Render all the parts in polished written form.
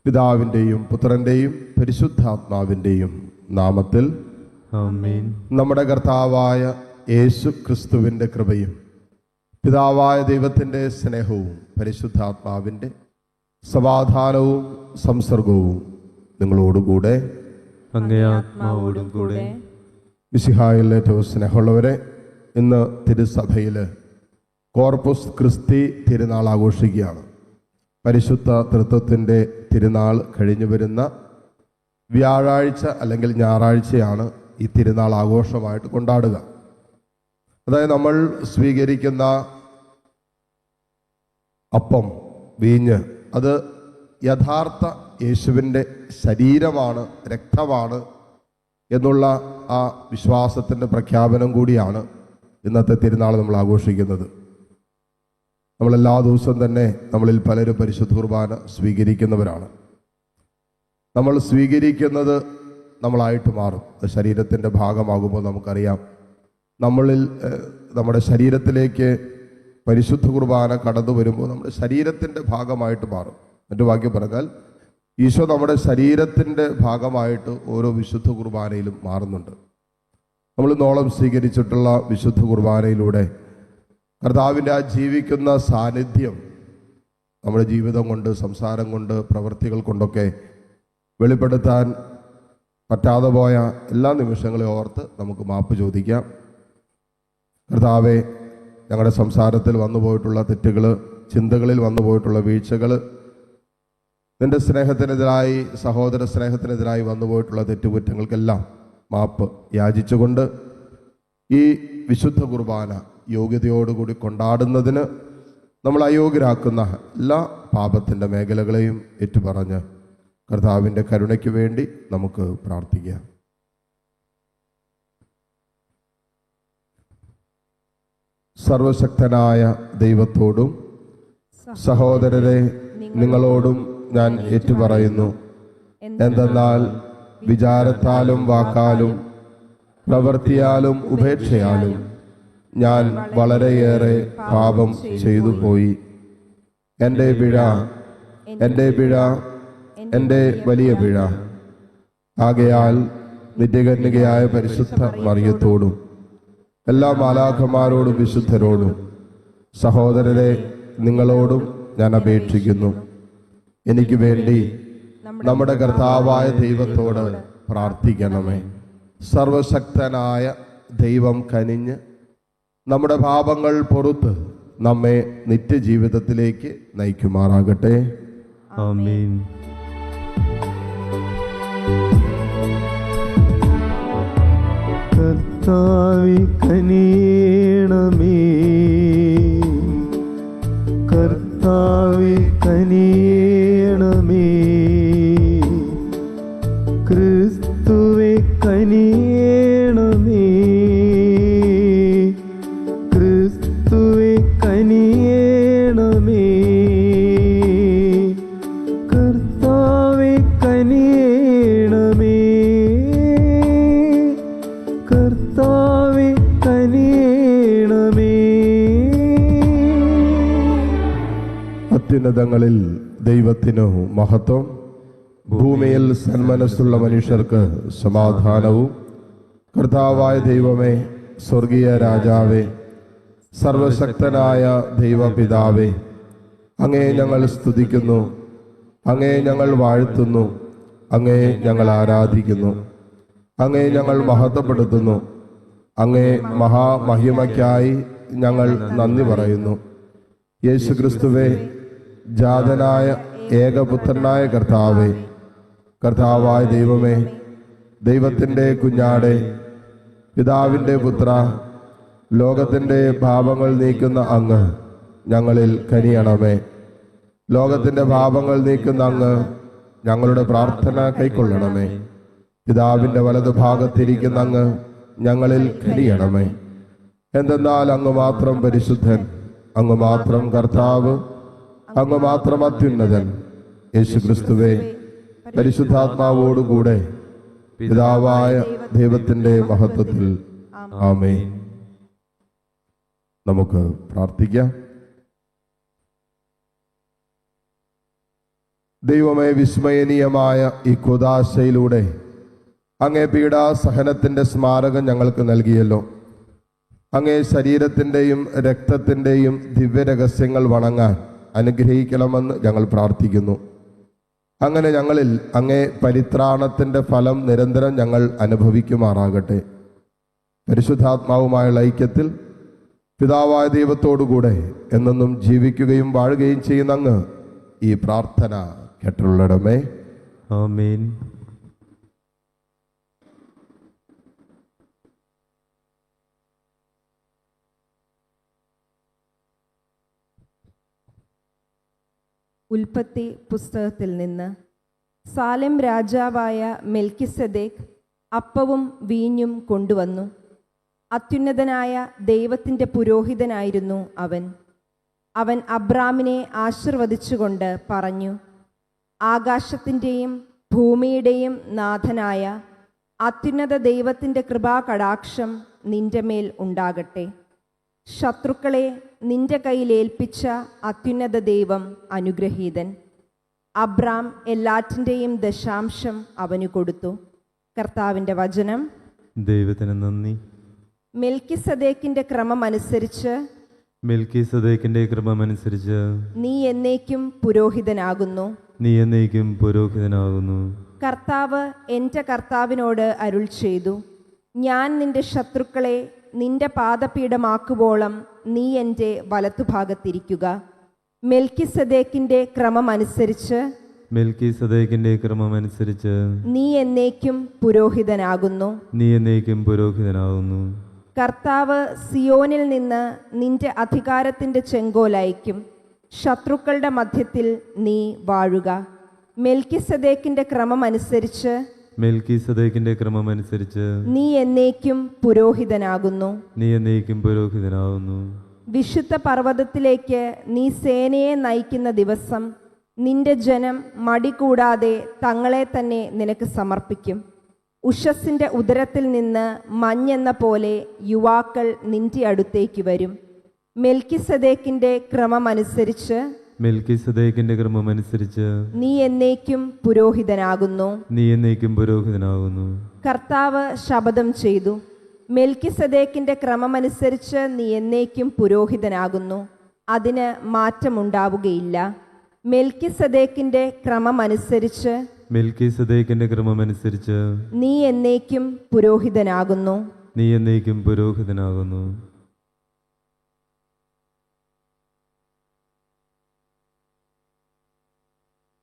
പിതാവിൻ്റെയും പുത്രൻ്റെയും പരിശുദ്ധാത്മാവിൻ്റെയും നാമത്തിൽ ആമേൻ. നമ്മുടെ കർത്താവായ യേശു ക്രിസ്തുവിൻ്റെ കൃപയും പിതാവായ ദൈവത്തിൻ്റെ സ്നേഹവും പരിശുദ്ധാത്മാവിൻ്റെ സമാധാനവും സംസർഗവും നിങ്ങളോടുകൂടെ അങ്ങേ ആത്മാവോടും കൂടെ. മിശിഹായിൽ ഏറ്റവും സ്നേഹമുള്ളവരെ, ഇന്ന് തിരുസഭയിൽ കോർപ്പസ് ക്രിസ്തി തിരുനാൾ ആഘോഷിക്കുകയാണ്. പരിശുദ്ധ തൃത്വത്തിൻ്റെ തിരുനാൾ കഴിഞ്ഞു വരുന്ന വ്യാഴാഴ്ച അല്ലെങ്കിൽ ഞായറാഴ്ചയാണ് ഈ തിരുനാൾ ആഘോഷമായിട്ട് കൊണ്ടാടുക. അതായത് നമ്മൾ സ്വീകരിക്കുന്ന അപ്പം, വീഞ്ഞ്, അത് യഥാർത്ഥ യേശുവിൻ്റെ ശരീരമാണ്, രക്തമാണ് എന്നുള്ള ആ വിശ്വാസത്തിൻ്റെ പ്രഖ്യാപനം കൂടിയാണ് ഇന്നത്തെ തിരുനാൾ നമ്മൾ ആഘോഷിക്കുന്നത്. നമ്മളെല്ലാ ദിവസവും തന്നെ നമ്മളിൽ പലരും പരിശുദ്ധ കുർബാന സ്വീകരിക്കുന്നവരാണ്. നമ്മൾ സ്വീകരിക്കുന്നത് നമ്മളായിട്ട് മാറും. ശരീരത്തിൻ്റെ ഭാഗമാകുമ്പോൾ നമുക്കറിയാം, നമ്മളിൽ നമ്മുടെ ശരീരത്തിലേക്ക് പരിശുദ്ധ കുർബാന കടന്നു വരുമ്പോൾ നമ്മുടെ ശരീരത്തിൻ്റെ ഭാഗമായിട്ട് മാറും. മറ്റു വാക്യം പറഞ്ഞാൽ ഈശോ നമ്മുടെ ശരീരത്തിൻ്റെ ഭാഗമായിട്ട് ഓരോ വിശുദ്ധ കുർബാനയിലും മാറുന്നുണ്ട്. നമ്മൾ ഇന്നോളം സ്വീകരിച്ചിട്ടുള്ള വിശുദ്ധ കുർബാനയിലൂടെ കർത്താവിൻ്റെ ആ ജീവിക്കുന്ന സാന്നിധ്യം നമ്മുടെ ജീവിതം കൊണ്ട്, സംസാരം കൊണ്ട്, പ്രവൃത്തികൾ കൊണ്ടൊക്കെ വെളിപ്പെടുത്താൻ പറ്റാതെ പോയ എല്ലാ നിമിഷങ്ങളെ ഓർത്ത് നമുക്ക് മാപ്പ് ചോദിക്കാം. കർത്താവെ, ഞങ്ങളുടെ സംസാരത്തിൽ വന്നുപോയിട്ടുള്ള തെറ്റുകൾ, ചിന്തകളിൽ വന്നുപോയിട്ടുള്ള വീഴ്ചകൾ, നിൻ്റെ സ്നേഹത്തിനെതിരായി, സഹോദര സ്നേഹത്തിനെതിരായി വന്നുപോയിട്ടുള്ള തെറ്റുകുറ്റങ്ങൾക്കെല്ലാം മാപ്പ് യാചിച്ചുകൊണ്ട് ഈ വിശുദ്ധ കുർബാന യോഗ്യതയോടുകൂടി കൊണ്ടാടുന്നതിന് നമ്മൾ അയോഗ്യരാക്കുന്ന എല്ലാ പാപത്തിൻ്റെ മേഖലകളെയും ഏറ്റുപറഞ്ഞ് കർത്താവിൻ്റെ കരുണയ്ക്ക് വേണ്ടി നമുക്ക് പ്രാർത്ഥിക്കാം. സർവശക്തനായ ദൈവത്തോടും സഹോദരരെ നിങ്ങളോടും ഞാൻ ഏറ്റുപറയുന്നു. എന്തെന്നാൽ വിചാരത്താലും വാക്കാലും പ്രവൃത്തിയാലും ഉപേക്ഷയാലും ഞാൻ വളരെയേറെ പാപം ചെയ്തു പോയി. എൻ്റെ പിഴ, എൻ്റെ പിഴ, എൻ്റെ വലിയ പിഴ. ആകയാൽ നിത്യകന്യകയായ പരിശുദ്ധ മറിയത്തോടും എല്ലാ മാലാഖമാരോടും വിശുദ്ധരോടും സഹോദരരെ നിങ്ങളോടും ഞാൻ അപേക്ഷിക്കുന്നു, എനിക്ക് വേണ്ടി നമ്മുടെ കർത്താവായ ദൈവത്തോട് പ്രാർത്ഥിക്കണമേ. സർവശക്തനായ ദൈവം കനിഞ്ഞ് നമ്മുടെ പാപങ്ങൾ പൊറുത്ത് നമ്മെ നിത്യജീവിതത്തിലേക്ക് നയിക്കുമാറാകട്ടെ. ആമേൻ. കർത്താവേ കനിയണമേ, കർത്താവേ കനിയണമേ, ക്രിസ്തുവേ കനിയണമേ, ക്രിസ്തുവേ കനിയണമേ, കർത്താവേ കനിയണമേ, കർത്താവേ കനിയണമേ. അത്യുന്നതങ്ങളിൽ ദൈവത്തിനു മഹത്വം, ഭൂമിയിൽ സന്മനസ്സുള്ള മനുഷ്യർക്ക് സമാധാനവും. കർത്താവായ ദൈവമേ, സ്വർഗീയ രാജാവേ, സർവശക്തനായ ദൈവപിതാവേ, അങ്ങേ ഞങ്ങൾ സ്തുതിക്കുന്നു, അങ്ങേ ഞങ്ങൾ വാഴ്ത്തുന്നു, അങ്ങേ ഞങ്ങൾ ആരാധിക്കുന്നു, അങ്ങേ ഞങ്ങൾ മഹത്വപ്പെടുത്തുന്നു. അങ്ങേ മഹാമഹിമയ്ക്കായി ഞങ്ങൾ നന്ദി പറയുന്നു. യേശുക്രിസ്തുവേ, ജാതനായ ഏകപുത്രനായ കർത്താവേ, കർത്താവായ ദൈവമേ, ദൈവത്തിൻ്റെ കുഞ്ഞാടെ, പിതാവിൻ്റെ പുത്ര, ലോകത്തിൻ്റെ പാപങ്ങൾ നീക്കുന്ന അങ്ങ് ഞങ്ങളിൽ കനിയണമേ. ലോകത്തിൻ്റെ പാപങ്ങൾ നീക്കുന്ന അങ്ങ് ഞങ്ങളുടെ പ്രാർത്ഥന കൈക്കൊള്ളണമേ. പിതാവിൻ്റെ വലതുഭാഗത്തിരിക്കുന്ന അങ്ങ് ഞങ്ങളിൽ കനിയണമേ. എന്തെന്നാൽ അങ്ങ് മാത്രം പരിശുദ്ധൻ, അങ്ങ് മാത്രം കർത്താവ്, അങ്ങ് മാത്രം അത്യുന്നതൻ. യേശുക്രിസ്തുവേ, പരിശുദ്ധാത്മാവോടുകൂടെ പിതാവായ ദൈവത്തിൻ്റെ മഹത്വത്തിൽ ആമേൻ. നമുക്ക് പ്രാർത്ഥിക്കാം. ദൈവമേ, വിസ്മയനീയമായ ഈ കുദാശയിലൂടെ അങ്ങേ പീഡാസഹനത്തിൻ്റെ സ്മാരകം ഞങ്ങൾക്ക് നൽകിയല്ലോ. അങ്ങേ ശരീരത്തിൻ്റെയും രക്തത്തിൻ്റെയും ദിവ്യരഹസ്യങ്ങൾ വണങ്ങാൻ അനുഗ്രഹിക്കണമെന്ന് ഞങ്ങൾ പ്രാർത്ഥിക്കുന്നു. അങ്ങനെ ഞങ്ങളിൽ അങ്ങേ പരിത്രാണത്തിൻ്റെ ഫലം നിരന്തരം ഞങ്ങൾ അനുഭവിക്കുമാറാകട്ടെ. പരിശുദ്ധാത്മാവുമായുള്ള ഐക്യത്തിൽ പിതാവായ ദൈവത്തോടുകൂടെ എന്നെന്നും ജീവിക്കുകയും വാഴുകയും ചെയ്യുന്ന അങ്ങ് ഈ പ്രാർത്ഥന കേട്ടുള്ളിടമേ. ആമേൻ. ഉൽപ്പത്തി പുസ്തകത്തിൽ നിന്ന്. സാലെം രാജാവായ മെൽക്കിസെദേക്ക് അപ്പവും വീഞ്ഞും കൊണ്ടുവന്നു. അത്യുന്നതനായ ദൈവത്തിൻ്റെ പുരോഹിതനായിരുന്നു അവൻ. അവൻ അബ്രാമിനെ ആശീർവദിച്ചുകൊണ്ട് പറഞ്ഞു, ആകാശത്തിൻ്റെയും ഭൂമിയുടെയും നാഥനായ അത്യുന്നത ദൈവത്തിൻ്റെ കൃപാകടാക്ഷം നിന്റെ മേൽ ഉണ്ടാകട്ടെ. ശത്രുക്കളെ നിന്റെ കയ്യിലേൽപ്പിച്ച അത്യുന്നത ദൈവം അനുഗ്രഹീതൻ. അബ്രാം എല്ലാറ്റിൻ്റെയും ദശാംശം അവന് കൊടുത്തു. കർത്താവിൻ്റെ വചനം. ദൈവത്തിന് നന്ദി. മെൽക്കിസദേക്കിൻ്റെ ക്രമമനുസരിച്ച് നീ എന്നേക്കും പുരോഹിതനാകുന്നു. കർത്താവ് എൻ്റെ കർത്താവിനോട് അരുൾ ചെയ്തു, ഞാൻ നിന്റെ ശത്രുക്കളെ നിന്റെ പാദപീഠമാക്കുവോളം നീ എൻ്റെ വലത്തുഭാഗത്തിരിക്കുക. മെൽക്കിസദേക്കിൻ്റെ ക്രമമനുസരിച്ച് നീ എന്നേക്കും പുരോഹിതനാകുന്നു. കർത്താവ് സിയോനിൽ നിന്ന് നിന്റെ അധികാരത്തിൻ്റെ ചെങ്കോലയക്കും. ശത്രുക്കളുടെ മധ്യത്തിൽ നീ വാഴുക. മെൽക്കിസദേക്കിൻ്റെ ക്രമമനുസരിച്ച് നീ എന്നേക്കും പുരോഹിതനാകുന്നു. വിശുദ്ധ പർവ്വതത്തിലേക്ക് നീ സേനയെ നയിക്കുന്ന ദിവസം നിന്റെ ജനം മടി കൂടാതെ തങ്ങളെ തന്നെ നിനക്ക് സമർപ്പിക്കും. ഉഷസ്സിൻ്റെ ഉദരത്തിൽ നിന്ന് മഞ്ഞെന്ന പോലെ യുവാക്കൾ നിന്റെ അടുത്തേക്ക് വരും. മെൽക്കിസദേക്കിൻ്റെ ക്രമമനുസരിച്ച് നീ എന്നേക്കും പുരോഹിതനാകുന്നു. കർത്താവ് ശപഥം ചെയ്തു, മെൽക്കിസദേക്കിൻ്റെ ക്രമമനുസരിച്ച് നീ എന്നേക്കും പുരോഹിതനാകുന്നു, അതിന് മാറ്റമുണ്ടാവുകയില്ല. മെൽക്കിസദേക്കിൻ്റെ ക്രമമനുസരിച്ച് നീ എന്നേക്കും പുരോഹിതനാകുന്നു.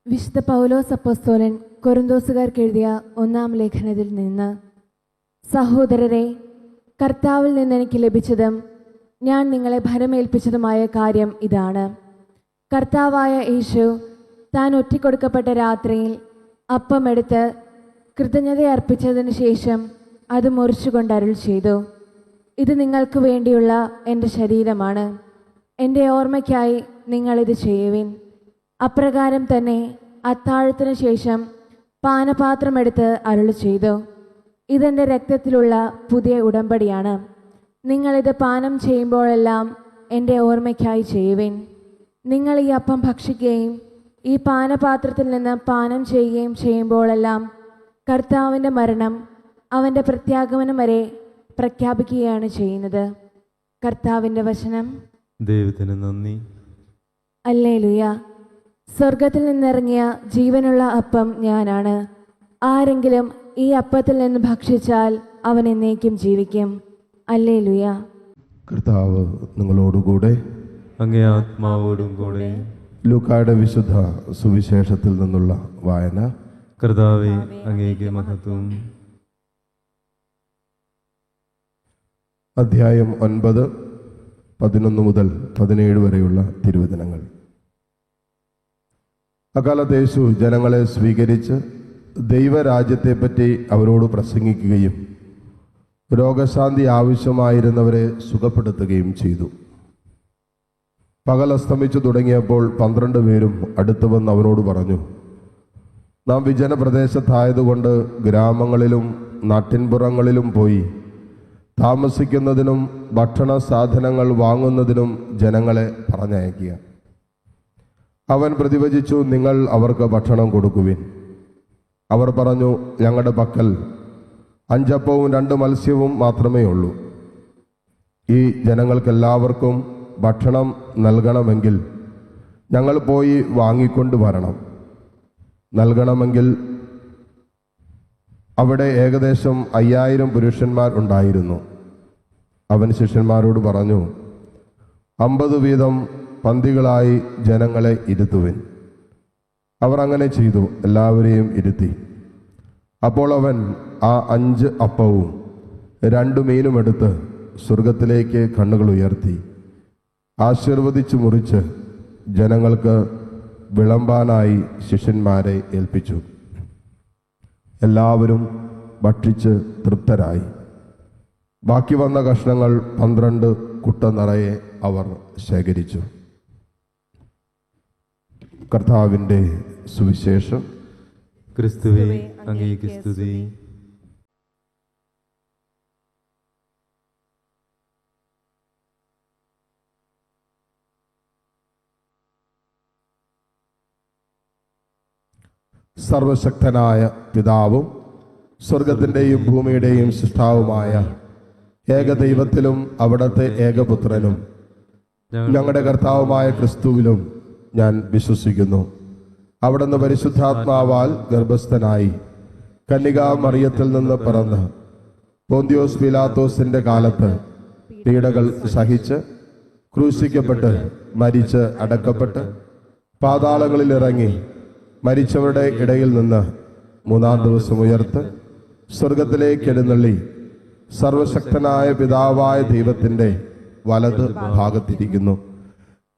വിശുദ്ധ പൗലോസ് അപ്പോസ്തലൻ കൊരിന്തോസുകാർക്ക് എഴുതിയ 1-ാം ലേഖനത്തിൽ നിന്ന്. സഹോദരരെ, കർത്താവിൽ നിന്ന് എനിക്ക് ലഭിച്ചതും ഞാൻ നിങ്ങളെ ഭരമേൽപ്പിച്ചതുമായ കാര്യം ഇതാണ്. കർത്താവായ യേശു താൻ ഒറ്റിക്കൊടുക്കപ്പെട്ട രാത്രിയിൽ അപ്പമെടുത്ത് കൃതജ്ഞത അർപ്പിച്ചതിന് ശേഷം അത് മുറിച്ചുകൊണ്ട് അരുൾ ചെയ്തു, ഇത് നിങ്ങൾക്ക് വേണ്ടിയുള്ള എൻ്റെ ശരീരമാണ്. എൻ്റെ ഓർമ്മയ്ക്കായി നിങ്ങളിത് ചെയ്യുവിൻ. അപ്രകാരം തന്നെ അത്താഴത്തിന് ശേഷം പാനപാത്രമെടുത്ത് അരുൾ ചെയ്തു, ഇതെൻ്റെ രക്തത്തിലുള്ള പുതിയ ഉടമ്പടിയാണ്. നിങ്ങളിത് പാനം ചെയ്യുമ്പോഴെല്ലാം എൻ്റെ ഓർമ്മയ്ക്കായി ചെയ്യുവിൻ. നിങ്ങൾ ഈ അപ്പം ഭക്ഷിക്കുകയും ഈ പാനപാത്രത്തിൽ നിന്ന് പാനം ചെയ്യുകയും ചെയ്യുമ്പോഴെല്ലാം കർത്താവിൻ്റെ മരണം അവൻ്റെ പ്രത്യാഗമനം വരെ പ്രഖ്യാപിക്കുകയാണ് ചെയ്യുന്നത്. കർത്താവിൻ്റെ വചനം. ദൈവത്തിന് നന്ദി. ഹല്ലേലൂയ. സ്വർഗത്തിൽ നിന്നിറങ്ങിയ ജീവനുള്ള അപ്പം ഞാനാണ്. ആരെങ്കിലും ഈ അപ്പത്തിൽ നിന്ന് ഭക്ഷിച്ചാൽ അവൻ എന്നേക്കും ജീവിക്കും. ഹല്ലേലൂയ. കർത്താവ് നിങ്ങളോടുകൂടെ, അങ്ങേ ആത്മാവോടും കൂടെ. ലൂക്കായുടെ വിശുദ്ധ സുവിശേഷത്തിൽ നിന്നുള്ള വായന. കർത്താവേ, അങ്ങേക്ക് മഹത്വം. അധ്യായം 9, 11 മുതൽ 17 വരെയുള്ള തിരുവചനങ്ങൾ. അക്കാലത്ത് യേശു ജനങ്ങളെ സ്വീകരിച്ച് ദൈവരാജ്യത്തെപ്പറ്റി അവരോട് പ്രസംഗിക്കുകയും രോഗശാന്തി ആവശ്യമായിരുന്നവരെ സുഖപ്പെടുത്തുകയും ചെയ്തു. പകൽ അസ്തമിച്ചു തുടങ്ങിയപ്പോൾ 12 പേരും അടുത്തു വന്ന് അവനോട് പറഞ്ഞു, നാം വിജനപ്രദേശത്തായതുകൊണ്ട് ഗ്രാമങ്ങളിലും നാട്ടിൻപുറങ്ങളിലും പോയി താമസിക്കുന്നതിനും ഭക്ഷണ സാധനങ്ങൾ വാങ്ങുന്നതിനും ജനങ്ങളെ പറഞ്ഞയക്കുക. അവൻ പ്രതിവചിച്ചു, നിങ്ങൾ അവർക്ക് ഭക്ഷണം കൊടുക്കുവിൻ. അവർ പറഞ്ഞു, ഞങ്ങളുടെ പക്കൽ 5 അപ്പവും 2 മത്സ്യവും മാത്രമേ ഉള്ളൂ. ഈ ജനങ്ങൾക്കെല്ലാവർക്കും ഭക്ഷണം നൽകണമെങ്കിൽ ഞങ്ങൾ പോയി വാങ്ങിക്കൊണ്ട് വരണം. നൽകണമെങ്കിൽ അവിടെ ഏകദേശം 5000 പുരുഷന്മാർ ഉണ്ടായിരുന്നു. അവൻ ശിഷ്യന്മാരോട് പറഞ്ഞു, 50 വീതം പന്തികളായി ജനങ്ങളെ ഇരുത്തുവിൻ. അവർ അങ്ങനെ ചെയ്തു, എല്ലാവരെയും ഇരുത്തി. അപ്പോൾ അവൻ ആ 5 അപ്പവും 2 മീനും എടുത്ത് സ്വർഗത്തിലേക്ക് കണ്ണുകൾ ഉയർത്തി ആശീർവദിച്ചു മുറിച്ച് ജനങ്ങൾക്ക് വിളമ്പാനായി ശിഷ്യന്മാരെ ഏൽപ്പിച്ചു. എല്ലാവരും ഭക്ഷിച്ച് തൃപ്തരായി. ബാക്കി വന്ന കഷ്ണങ്ങൾ 12 കുട്ട നിറയെ അവർ ശേഖരിച്ചു. കർത്താവിൻ്റെ സുവിശേഷം. ക്രിസ്തുവേ, അങ്ങേക്ക് സ്തുതി. സർവശക്തനായ പിതാവും സ്വർഗത്തിൻ്റെയും ഭൂമിയുടെയും സൃഷ്ടാവുമായ ഏകദൈവത്തിലും അവിടുത്തെ ഏകപുത്രനും ഞങ്ങളുടെ കർത്താവുമായ ക്രിസ്തുവിലും ഞാൻ വിശ്വസിക്കുന്നു. അവിടുന്ന് പരിശുദ്ധാത്മാവാൽ ഗർഭസ്ഥനായി കന്യകാ മറിയത്തിൽ നിന്ന് പിറന്ന് പോന്തിയോസ് പീലാത്തോസിന്റെ കാലത്ത് പീഡകൾ സഹിച്ച് ക്രൂശിക്കപ്പെട്ട് മരിച്ച് അടക്കപ്പെട്ട് പാതാളങ്ങളിൽ ഇറങ്ങി മരിച്ചവരുടെ ഇടയിൽ നിന്ന് 3-ാം ദിവസം ഉയർത്ത് സ്വർഗത്തിലേക്ക് എഴുന്നള്ളി സർവശക്തനായ പിതാവായ ദൈവത്തിൻ്റെ വലത് ഭാഗത്തിരിക്കുന്നു.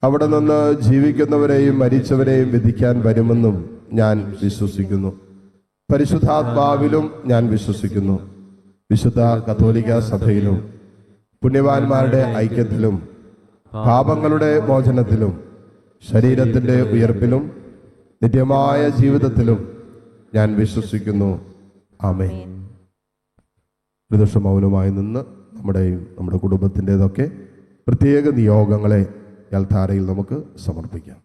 അവിടെ നിന്ന് ജീവിക്കുന്നവരെയും മരിച്ചവരെയും വിധിക്കാൻ വരുമെന്നും ഞാൻ വിശ്വസിക്കുന്നു. പരിശുദ്ധാത്മാവിലും ഞാൻ വിശ്വസിക്കുന്നു. വിശുദ്ധ കത്തോലിക്ക സഭയിലും പുണ്യവാന്മാരുടെ ഐക്യത്തിലും പാപങ്ങളുടെ മോചനത്തിലും ശരീരത്തിൻ്റെ ഉയർപ്പിലും നിത്യമായ ജീവിതത്തിലും ഞാൻ വിശ്വസിക്കുന്നു. ആമേൻ. പ്രതിപക്ഷ മൗനമായി നിന്ന് നമ്മുടെ കുടുംബത്തിൻ്റെതൊക്കെ പ്രത്യേക നിയോഗങ്ങളെ അൽത്താരയിൽ നമുക്ക് സമർപ്പിക്കാം.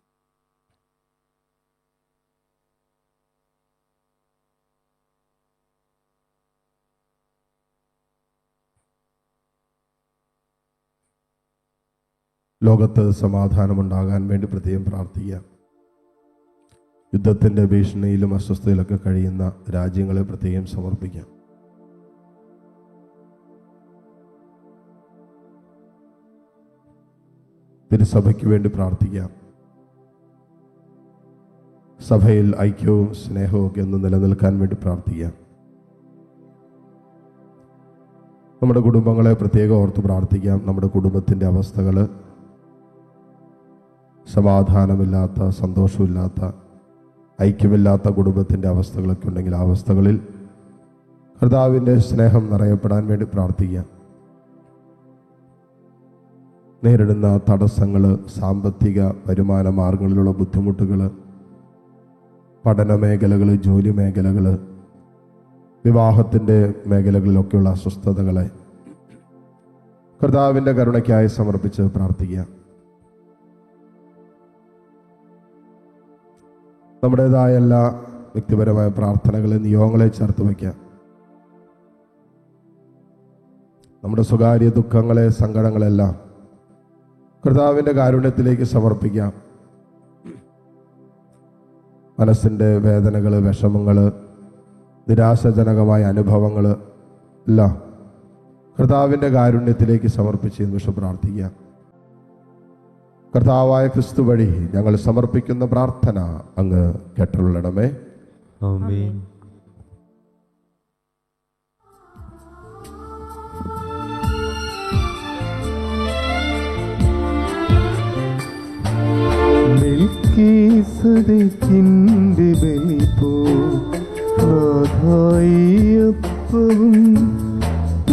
ലോകത്ത് സമാധാനമുണ്ടാകാൻ വേണ്ടി പ്രത്യേകം പ്രാർത്ഥിക്കാം. യുദ്ധത്തിൻ്റെ ഭീഷണിയിലും അസ്വസ്ഥതയിലൊക്കെ കഴിയുന്ന രാജ്യങ്ങളെ പ്രത്യേകം സമർപ്പിക്കാം. തിരുസഭയ്ക്ക് വേണ്ടി പ്രാർത്ഥിക്കാം. സഭയിൽ ഐക്യവും സ്നേഹവും ഒക്കെ ഒന്ന് നിലനിൽക്കാൻ വേണ്ടി പ്രാർത്ഥിക്കാം. നമ്മുടെ കുടുംബങ്ങളെ പ്രത്യേകം ഓർത്ത് പ്രാർത്ഥിക്കാം. നമ്മുടെ കുടുംബത്തിൻ്റെ അവസ്ഥകൾ, സമാധാനമില്ലാത്ത, സന്തോഷമില്ലാത്ത, ഐക്യമില്ലാത്ത കുടുംബത്തിൻ്റെ അവസ്ഥകളൊക്കെ ഉണ്ടെങ്കിൽ ആ അവസ്ഥകളിൽ കർത്താവിൻ്റെ സ്നേഹം നിറയപ്പെടാൻ വേണ്ടി പ്രാർത്ഥിക്കാം. നേരിടുന്ന തടസ്സങ്ങൾ, സാമ്പത്തിക വരുമാന മാർഗങ്ങളിലുള്ള ബുദ്ധിമുട്ടുകൾ, പഠന മേഖലകൾ, ജോലി മേഖലകൾ, വിവാഹത്തിൻ്റെ മേഖലകളിലൊക്കെയുള്ള അസ്വസ്ഥതകളെ കർത്താവിൻ്റെ കരുണയ്ക്കായി സമർപ്പിച്ച് പ്രാർത്ഥിക്കാം. നമ്മുടേതായ എല്ലാ വ്യക്തിപരമായ പ്രാർത്ഥനകളെ, നിയോഗങ്ങളെ ചേർത്ത് വയ്ക്കാം. നമ്മുടെ സ്വകാര്യ ദുഃഖങ്ങളെ, സങ്കടങ്ങളെല്ലാം കർത്താവിൻ്റെ കാരുണ്യത്തിലേക്ക് സമർപ്പിക്കാം. മനസ്സിൻ്റെ വേദനകൾ, വിഷമങ്ങൾ, നിരാശാജനകമായ അനുഭവങ്ങൾ എല്ലാം കർത്താവിൻ്റെ കാരുണ്യത്തിലേക്ക് സമർപ്പിച്ച് നിമിഷം പ്രാർത്ഥിക്കാം. കർത്താവായ ക്രിസ്തു വഴി ഞങ്ങൾ സമർപ്പിക്കുന്ന പ്രാർത്ഥന അങ്ങ് കേട്ടുകൊള്ളണമേ. ആമേൻ. മെൽക്കീസേദെക്കിന്റെ ബലിപോ നാഥായപ്പവും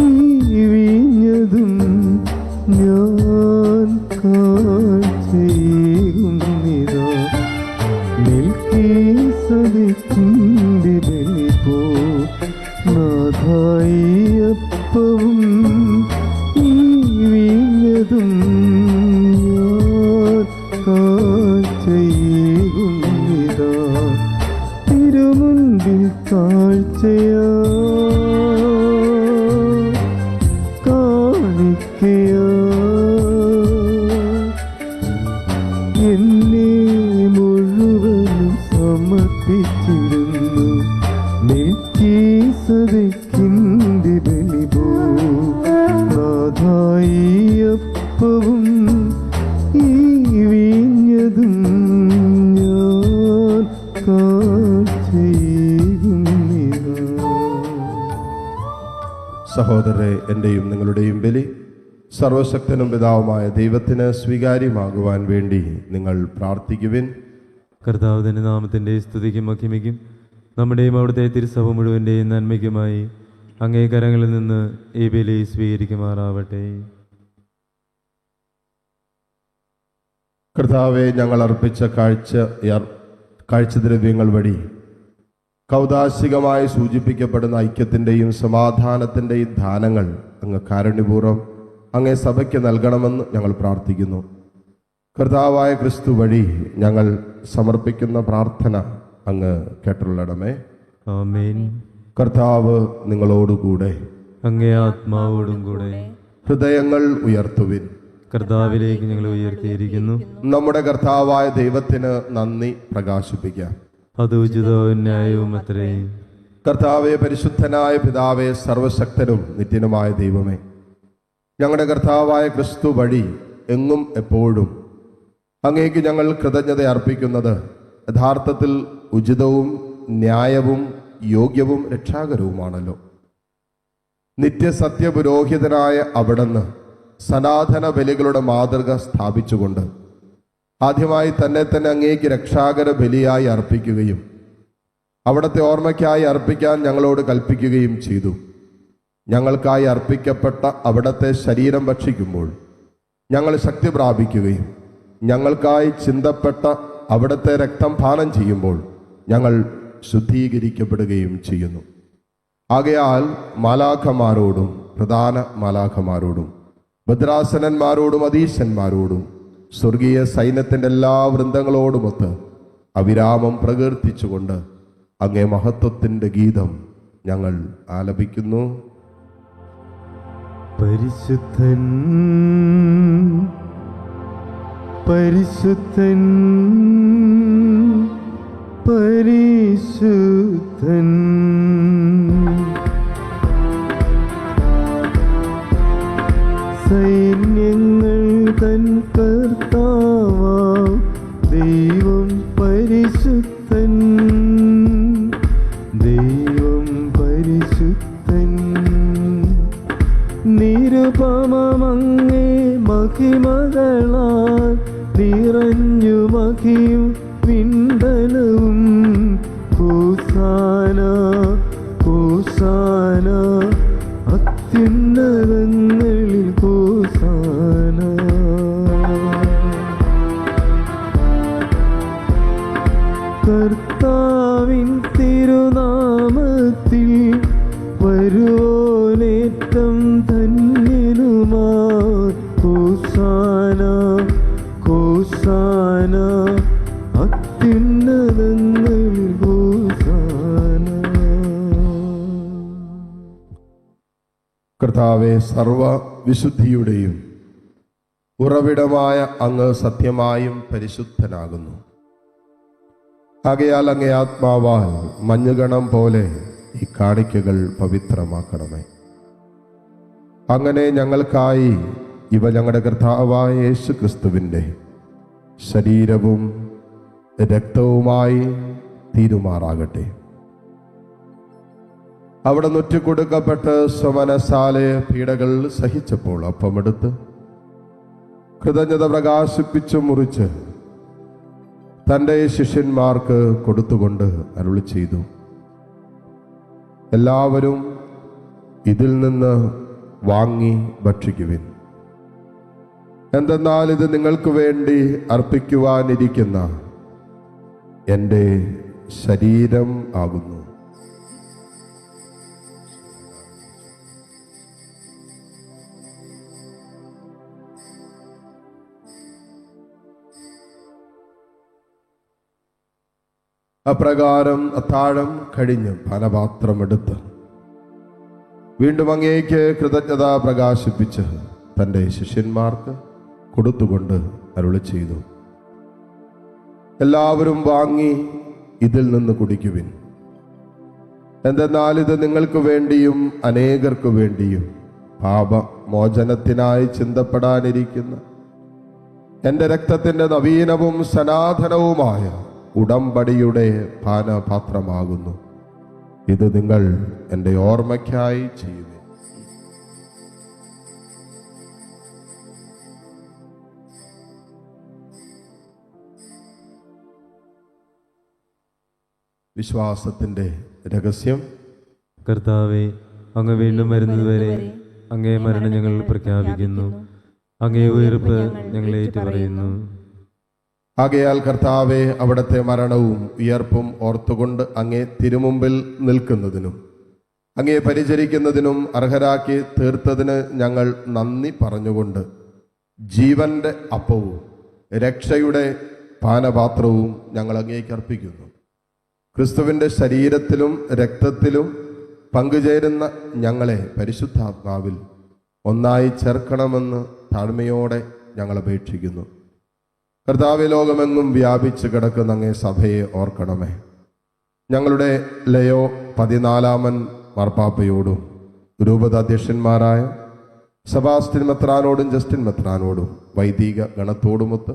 ഈ വീഞ്ഞതും ഞാൻ കാഴ്ചയേകുന്നിതാ. മെൽക്കീസേദെക്കിന്റെ ബലിപോ നാഥായപ്പവും ഈ വീഞ്ഞതും ഞാൻ കാഴ്ചയേകുന്നിതാ. മുൻപിൽ താഴ്ചയാ കാണിക്കയാ എന്നെ മുഴുവനും സമർപ്പിച്ചിരുന്നു മെൽക്കീസേദെക്കിന്റെ ബലിപോ നാഥായിയപ്പവും ഈ വീഞ്ഞതും ഞാൻ കാഴ്ചയേകുന്നിതാ. സഹോദരരെ, എൻ്റെയും നിങ്ങളുടെയും ബലി സർവശക്തനും പിതാവുമായ ദൈവത്തിന് സ്വീകാര്യമാകുവാൻ വേണ്ടി നിങ്ങൾ പ്രാർത്ഥിക്കുവിൻ. കർത്താവ് തന്റെ നാമത്തിന്റെ സ്തുതിക്കും മഹിമയ്ക്കും നമ്മുടെയും അവിടുത്തെ തിരുസഭ മുഴുവൻ്റെയും നന്മയ്ക്കുമായി അങ്ങേ കരങ്ങളിൽ നിന്ന് ഈ ബലി സ്വീകരിക്കുമാറാവട്ടെ. കർത്താവെ, ഞങ്ങൾ അർപ്പിച്ച കാഴ്ചദ്രവ്യങ്ങൾ വഴി കൗദാശികമായി സൂചിപ്പിക്കപ്പെടുന്ന ഐക്യത്തിൻ്റെയും സമാധാനത്തിൻ്റെയും ദാനങ്ങൾ അങ്ങ് കാരുണ്യപൂർവ്വം അങ്ങേ സഭയ്ക്ക് നൽകണമെന്ന് ഞങ്ങൾ പ്രാർത്ഥിക്കുന്നു. കർത്താവായ ക്രിസ്തു വഴി ഞങ്ങൾ സമർപ്പിക്കുന്ന പ്രാർത്ഥന അങ്ങ് കേട്ടുള്ളടമേ. ആമേൻ. കർത്താവ് നിങ്ങളോടുകൂടെ. അങ്ങേ ആത്മാവോടും കൂടെ. ഹൃദയങ്ങൾ ഉയർത്തുവിൻ. കർത്താവിലേക്ക് ഞങ്ങൾ ഉയർത്തിയിരിക്കുന്നു. നമ്മുടെ കർത്താവായ ദൈവത്തിന് നന്ദി പ്രകാശിപ്പിക്കാം. അത് ഉചിതവും ന്യായവും അത്രേ. കർത്താവെ, പരിശുദ്ധനായ പിതാവേ, സർവശക്തനും നിത്യനുമായ ദൈവമേ, ഞങ്ങളുടെ കർത്താവായ ക്രിസ്തു വഴി എങ്ങും എപ്പോഴും അങ്ങേക്ക് ഞങ്ങൾ കൃതജ്ഞത അർപ്പിക്കുന്നത് യഥാർത്ഥത്തിൽ ഉചിതവും ന്യായവും യോഗ്യവും രക്ഷാകരവുമാണല്ലോ. നിത്യസത്യപുരോഹിതനായ അവിടുന്ന് സനാതന ബലികളുടെ മാതൃക സ്ഥാപിച്ചുകൊണ്ട് ആദ്യമായി തന്നെ അങ്ങേക്ക് രക്ഷാകര ബലിയായി അർപ്പിക്കുകയും അവിടുത്തെ ഓർമ്മയ്ക്കായി അർപ്പിക്കാൻ ഞങ്ങളോട് കൽപ്പിക്കുകയും ചെയ്തു. ഞങ്ങൾക്കായി അർപ്പിക്കപ്പെട്ട അവിടുത്തെ ശരീരം ഭക്ഷിക്കുമ്പോൾ ഞങ്ങൾ ശക്തി പ്രാപിക്കുകയും ഞങ്ങൾക്കായി ചിന്തപ്പെട്ട അവിടുത്തെ രക്തം പാനം ചെയ്യുമ്പോൾ ഞങ്ങൾ ശുദ്ധീകരിക്കപ്പെടുകയും ചെയ്യുന്നു. ആകയാൽ മാലാഖമാരോടും പ്രധാന മാലാഖമാരോടും ഭദ്രാസനന്മാരോടും അധീശന്മാരോടും സ്വർഗീയ സൈന്യത്തിൻ്റെ എല്ലാ വൃന്ദങ്ങളോടുമൊത്ത് അവിരാമം പ്രകീർത്തിച്ചുകൊണ്ട് അങ്ങേ മഹത്വത്തിൻ്റെ ഗീതം ഞങ്ങൾ ആലപിക്കുന്നു. പരിശുദ്ധൻ പരിശുദ്ധൻ പരിശുദ്ധൻ സൈന്യങ്ങൾ തൻ കർത്താവാം ദൈവം പരിശുദ്ധൻ ദൈവം പരിശുദ്ധൻ നിരുപമങ്ങേ മഹിമകളാൽ നിറഞ്ഞു മഹിയും വിണ്ടലവും ഹോസാന ഹോസാന അത്യുന്നതങ്ങളിൽ ഹോസാന. കർത്താവിൻ തിരുനാമത്തിൽ വരുവോനേറ്റം ധന്യനുമാ ഹോസാന ഹോസാന അത്യുന്നതങ്ങളിൽ ഹോസാന. കർത്താവെ, സർവ വിശുദ്ധിയുടെയും ഉറവിടമായ അങ്ങ് സത്യമായും പരിശുദ്ധനാകുന്നു. ആകയാൽ അങ്ങേ ആത്മാവാൽ മഞ്ഞുകണം പോലെ ഈ കാണിക്കകൾ പവിത്രമാക്കണമേ. അങ്ങനെ ഞങ്ങൾക്കായി ഇവ ഞങ്ങളുടെ കർത്താവായ യേശു ക്രിസ്തുവിൻ്റെ ശരീരവും രക്തവുമായി തീരുമാറാകട്ടെ. അവിടെ നൊറ്റിക്കൊടുക്കപ്പെട്ട് സ്വമനസാലെ പീഡകൾ സഹിച്ചപ്പോൾ അപ്പമെടുത്ത് കൃതജ്ഞത പ്രകാശിപ്പിച്ചു മുറിച്ച് തൻ്റെ ശിഷ്യന്മാർക്ക് കൊടുത്തുകൊണ്ട് അരുളി ചെയ്തു, എല്ലാവരും ഇതിൽ നിന്ന് വാങ്ങി ഭക്ഷിക്കുവിൻ. എന്തെന്നാൽ ഇത് നിങ്ങൾക്ക് വേണ്ടി അർപ്പിക്കുവാനിരിക്കുന്ന എൻ്റെ ശരീരം ആകുന്നു. അപ്രകാരം അത്താഴം കഴിഞ്ഞ് പാനപാത്രമെടുത്ത് വീണ്ടും അങ്ങേക്ക് കൃതജ്ഞത പ്രകാശിപ്പിച്ച് തൻ്റെ ശിഷ്യന്മാർക്ക് കൊടുത്തുകൊണ്ട് അരുളി ചെയ്തു, എല്ലാവരും വാങ്ങി ഇതിൽ നിന്ന് കുടിക്കുവിൻ. എന്തെന്നാൽ ഇത് നിങ്ങൾക്ക് വേണ്ടിയും അനേകർക്കു വേണ്ടിയും പാപമോചനത്തിനായി ചിന്തപ്പെടാനിരിക്കുന്ന എൻ്റെ രക്തത്തിൻ്റെ നവീനവും സനാതനവുമായ ഉടമ്പടിയുടെ പാനപാത്രമാകുന്നു. ഇത് നിങ്ങൾ എൻ്റെ ഓർമ്മയ്ക്കായി ചെയ്യുവിൻ. വിശ്വാസത്തിൻ്റെ രഹസ്യം. കർത്താവെ, അങ്ങ് വീണ്ടും വരുന്നതുവരെ അങ്ങേ മരണം ഞങ്ങൾ പ്രഖ്യാപിക്കുന്നു, അങ്ങേ ഉയർപ്പ് ഞങ്ങൾ ഏറ്റുപറയുന്നു. ആകയാൽ കർത്താവെ, അവിടുത്തെ മരണവും ഉയർപ്പും ഓർത്തുകൊണ്ട് അങ്ങേ തിരുമുമ്പിൽ നിൽക്കുന്നതിനും അങ്ങേ പരിചരിക്കുന്നതിനും അർഹരാക്കി തീർത്തതിന് ഞങ്ങൾ നന്ദി പറഞ്ഞുകൊണ്ട് ജീവന്റെ അപ്പവും രക്ഷയുടെ പാനപാത്രവും ഞങ്ങൾ അങ്ങേക്ക് അർപ്പിക്കുന്നു. ക്രിസ്തുവിൻ്റെ ശരീരത്തിലും രക്തത്തിലും പങ്കുചേരുന്ന ഞങ്ങളെ പരിശുദ്ധാത്മാവിൽ ഒന്നായി ചേർക്കണമെന്ന് താഴ്മയോടെ ഞങ്ങൾ അപേക്ഷിക്കുന്നു. കർത്താവെ, ലോകമെങ്ങും വ്യാപിച്ച് കിടക്കുന്ന അങ്ങേ സഭയെ ഓർക്കണമേ. ഞങ്ങളുടെ ലയോ 14 മാർപ്പാപ്പയോടും രൂപതാധ്യക്ഷന്മാരായ സെബാസ്റ്റ്യൻ മെത്രാനോടും ജസ്റ്റിൻ മെത്രാനോടും വൈദിക ഗണത്തോടുമൊത്ത്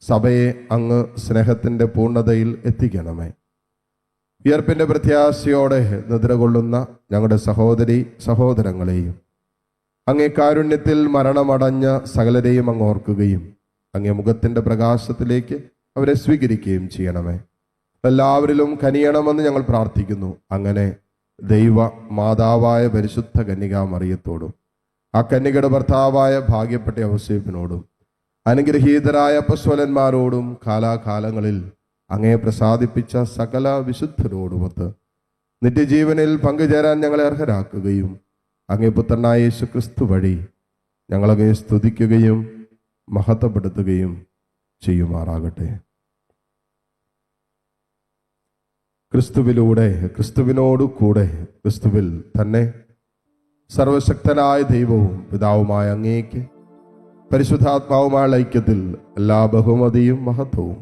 സഭയെ അങ്ങ് സ്നേഹത്തിൻ്റെ പൂർണ്ണതയിൽ എത്തിക്കണമേ. ഉയർപ്പിൻ്റെ പ്രത്യാശയോടെ നിദ്രകൊള്ളുന്ന ഞങ്ങളുടെ സഹോദരി സഹോദരങ്ങളെയും അങ്ങേ കാരുണ്യത്തിൽ മരണമടഞ്ഞ സകലരെയും അങ്ങ് ഓർക്കുകയും അങ്ങേ മുഖത്തിൻ്റെ പ്രകാശത്തിലേക്ക് അവരെ സ്വീകരിക്കുകയും ചെയ്യണമേ. എല്ലാവരിലും കനിയണമെന്ന് ഞങ്ങൾ പ്രാർത്ഥിക്കുന്നു. അങ്ങനെ ദൈവ മാതാവായ പരിശുദ്ധ കന്യകാ മറിയത്തോടും ആ കന്യകയുടെ ഭർത്താവായ ഭാഗ്യപ്പെട്ട ഔസേപ്പിനോടും അനുഗ്രഹീതരായ അപ്പസ്വലന്മാരോടും കാലാകാലങ്ങളിൽ അങ്ങയെ പ്രസാദിപ്പിച്ച സകല വിശുദ്ധരോടുമൊത്ത് നിത്യജീവനിൽ പങ്കുചേരാൻ ഞങ്ങളെ അർഹരാക്കുകയും അങ്ങേ പുത്രനായ യേശു ക്രിസ്തു വഴി ഞങ്ങളങ്ങയെ സ്തുതിക്കുകയും മഹത്വപ്പെടുത്തുകയും ചെയ്യുമാറാകട്ടെ. ക്രിസ്തുവിലൂടെ, ക്രിസ്തുവിനോടു കൂടെ, ക്രിസ്തുവിൽ തന്നെ സർവശക്തനായ ദൈവവും പിതാവുമായ അങ്ങേക്ക് പരിശുദ്ധാത്മാവുമായ ഐക്യത്തിൽ എല്ലാ ബഹുമതിയും മഹത്വവും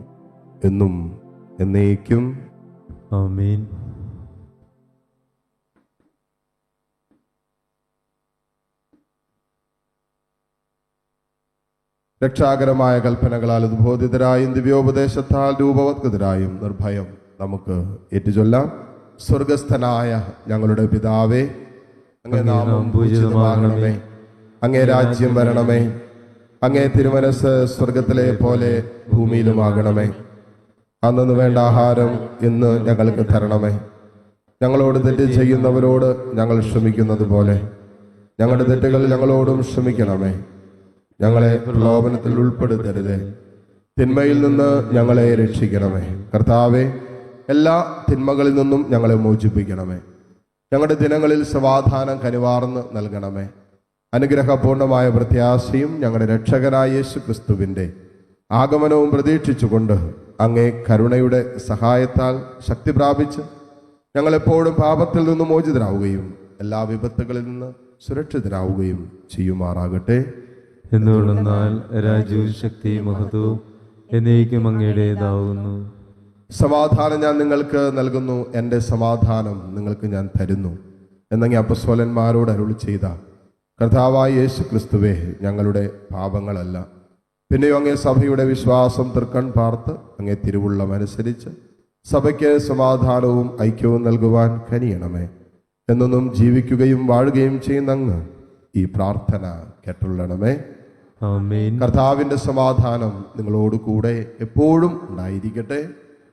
എന്നും എന്നേക്കും ആമേൻ. രക്ഷാകരമായ കൽപ്പനകളാൽ ഉദ്ബോധിതരായും ദിവ്യോപദേശത്താൽ രൂപവത്കൃതരായും നിർഭയം നമുക്ക് ഏറ്റുചൊല്ലാം. സ്വർഗസ്ഥനായ ഞങ്ങളുടെ പിതാവേ, അങ്ങേ നാമം പൂജിതമാകണമേ, അങ്ങേ രാജ്യം വരണമേ, അങ്ങേ തിരുമനസ് സ്വർഗത്തിലെ പോലെ ഭൂമിയിലുമാകണമേ. അന്നു വേണ്ട ആഹാരം ഇന്ന് ഞങ്ങൾക്ക് തരണമേ. ഞങ്ങളോട് തെറ്റ് ചെയ്യുന്നവരോട് ഞങ്ങൾ ക്ഷമിക്കുന്നത് പോലെ ഞങ്ങളുടെ തെറ്റുകൾ ഞങ്ങളോടും ക്ഷമിക്കണമേ. ഞങ്ങളെ പ്രലോഭനത്തിൽ ഉൾപ്പെടുത്തരുതേ, തിന്മയിൽ നിന്ന് ഞങ്ങളെ രക്ഷിക്കണമേ. കർത്താവെ, എല്ലാ തിന്മകളിൽ നിന്നും ഞങ്ങളെ മോചിപ്പിക്കണമേ. ഞങ്ങളുടെ ദിനങ്ങളിൽ സമാധാനം കനിവാർന്ന് നൽകണമേ. അനുഗ്രഹപൂർണമായ പ്രത്യാശയും ഞങ്ങളുടെ രക്ഷകനായ യേശു ക്രിസ്തുവിൻ്റെ ആഗമനവും പ്രതീക്ഷിച്ചുകൊണ്ട് അങ്ങേ കരുണയുടെ സഹായത്താൽ ശക്തി പ്രാപിച്ച് ഞങ്ങളെപ്പോഴും പാപത്തിൽ നിന്ന് മോചിതരാവുകയും എല്ലാ വിപത്തുകളിൽ നിന്ന് സുരക്ഷിതരാവുകയും ചെയ്യുമാറാകട്ടെ. എന്തുകൊണ്ടെന്നാൽ രാജ്യവും ശക്തിയും മഹത്വവും എന്നേക്കും അങ്ങയുടേതാവുന്നു. സമാധാനം ഞാൻ നിങ്ങൾക്ക് നൽകുന്നു, എൻ്റെ സമാധാനം നിങ്ങൾക്ക് ഞാൻ തരുന്നു എന്നങ്ങേ അപ്പസ്വലന്മാരോട് അരുളി ചെയ്ത കർത്താവായ യേശു ക്രിസ്തുവേ, ഞങ്ങളുടെ പാപങ്ങളല്ല പിന്നെയോ അങ്ങേ സഭയുടെ വിശ്വാസം തൃക്കൺ പാർത്ത് അങ്ങേ തിരുവുള്ളമനുസരിച്ച് സഭയ്ക്ക് സമാധാനവും ഐക്യവും നൽകുവാൻ കനിയണമേ. എന്നൊന്നും ജീവിക്കുകയും വാഴുകയും ചെയ്യുന്ന അങ്ങ് ഈ പ്രാർത്ഥന കേട്ടുള്ളണമേ. ആമേൻ. കർത്താവിൻ്റെ സമാധാനം നിങ്ങളോട് കൂടെ എപ്പോഴും ഉണ്ടായിരിക്കട്ടെ.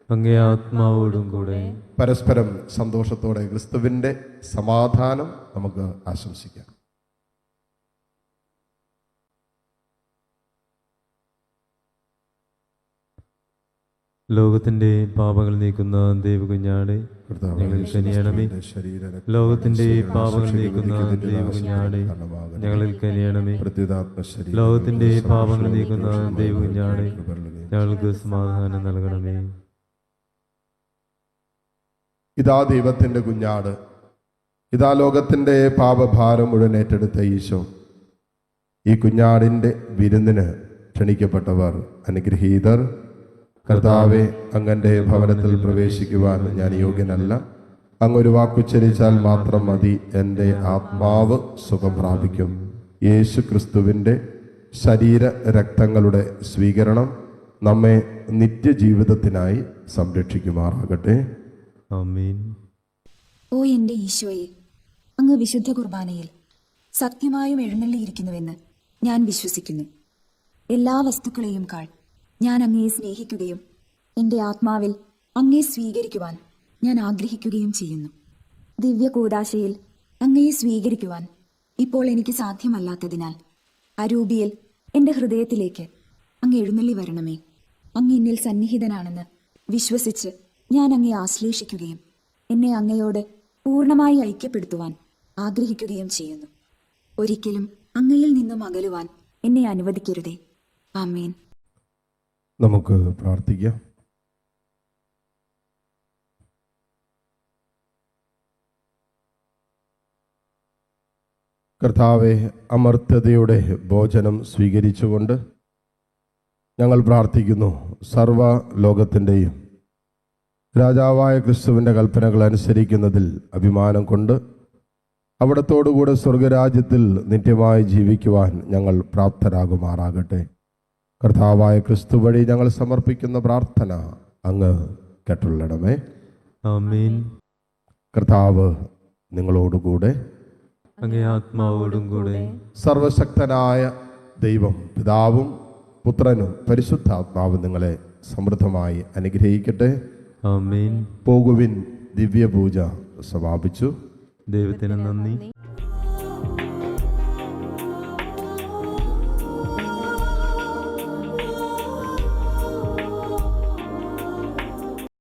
അങ്ങേ ആത്മാവോടും കൂടെ. പരസ്പരം സന്തോഷത്തോടെ ക്രിസ്തുവിൻ്റെ സമാധാനം നമുക്ക് ആശംസിക്കാം. ലോകത്തിന്റെ പാപങ്ങൾ നീക്കുന്ന ദൈവകുഞ്ഞാടെ ഞങ്ങളിൽ കനിയണമേ. ലോകത്തിന്റെ പാപങ്ങൾ നീക്കുന്ന ദൈവകുഞ്ഞാടെ ഞങ്ങളിൽ കനിയണമേ. ലോകത്തിന്റെ പാപങ്ങൾ നീക്കുന്ന ദൈവകുഞ്ഞാടെ ഞങ്ങൾക്ക് സമാധാനം നൽകണമേ. ഇതാ ദൈവത്തിൻ്റെ കുഞ്ഞാട്, ഇതാ ലോകത്തിൻ്റെ പാപഭാരം മുഴുവൻ ഏറ്റെടുത്ത ഈശോ. ഈ കുഞ്ഞാടിൻ്റെ വിരുന്നിന് ക്ഷണിക്കപ്പെട്ടവർ അനുഗ്രഹീതർ. കർത്താവെ, അങ്ങൻ്റെ ഭവനത്തിൽ പ്രവേശിക്കുവാൻ ഞാൻ യോഗ്യനല്ല. അങ്ങൊരു വാക്കുച്ചരിച്ചാൽ മാത്രം മതി, എൻ്റെ ആത്മാവ് സുഖം പ്രാപിക്കും. യേശു ക്രിസ്തുവിൻ്റെ ശരീര രക്തങ്ങളുടെ സ്വീകരണം നമ്മെ നിത്യജീവിതത്തിനായി സംരക്ഷിക്കുമാറാകട്ടെ. ആമേൻ. ഓ എൻ്റെ ഈശോയെ, അങ്ങ് വിശുദ്ധ കുർബാനയിൽ സത്യമായും എഴുന്നള്ളിയിരിക്കുന്നുവെന്ന് ഞാൻ വിശ്വസിക്കുന്നു. എല്ലാ വസ്തുക്കളെയും കാൾ ഞാൻ അങ്ങയെ സ്നേഹിക്കുകയും എൻ്റെ ആത്മാവിൽ അങ്ങയെ സ്വീകരിക്കുവാൻ ഞാൻ ആഗ്രഹിക്കുകയും ചെയ്യുന്നു. ദിവ്യ കൂദാശയിൽ അങ്ങയെ സ്വീകരിക്കുവാൻ ഇപ്പോൾ എനിക്ക് സാധ്യമല്ലാത്തതിനാൽ അരൂപിയിൽ എൻ്റെ ഹൃദയത്തിലേക്ക് അങ്ങ് എഴുന്നള്ളി വരണമേ. അങ്ങ് എന്നിൽ സന്നിഹിതനാണെന്ന് വിശ്വസിച്ച് ഞാൻ അങ്ങയെ ആശ്ലേഷിക്കുകയും എന്നെ അങ്ങയോട് പൂർണ്ണമായി ഐക്യപ്പെടുത്തുവാൻ ആഗ്രഹിക്കുകയും ചെയ്യുന്നു. ഒരിക്കലും അങ്ങയിൽ നിന്നും അകലുവാൻ എന്നെ അനുവദിക്കരുതേ. ആമേൻ. നമുക്ക് പ്രാർത്ഥിക്കാം. കർത്താവെ, അമർത്യതയുടെ ഭോജനം സ്വീകരിച്ചുകൊണ്ട് ഞങ്ങൾ പ്രാർത്ഥിക്കുന്നു. സർവ ലോകത്തിൻ്റെയും രാജാവായ ക്രിസ്തുവിൻ്റെ കൽപ്പനകൾ അനുസരിക്കുന്നതിൽ അഭിമാനം കൊണ്ട് അവിടത്തോടുകൂടെ സ്വർഗരാജ്യത്തിൽ നിത്യമായി ജീവിക്കുവാൻ ഞങ്ങൾ പ്രാപ്തരാകുമാറാകട്ടെ. കർത്താവായ ക്രിസ്തു വഴി ഞങ്ങൾ സമർപ്പിക്കുന്ന പ്രാർത്ഥന അങ്ങ് കേട്ടുള്ളണമേ. ആമേൻ. കർത്താവ് നിങ്ങളോടുകൂടെ. അങ്ങേ ആത്മാവോടും കൂടെ. സർവശക്തനായ ദൈവം പിതാവും പുത്രനും പരിശുദ്ധാത്മാവും നിങ്ങളെ സമൃദ്ധമായി അനുഗ്രഹിക്കട്ടെ. ആമേൻ. പോകുവിൻ, ദിവ്യപൂജ സമാപിച്ചു. ദൈവത്തിന് നന്ദി.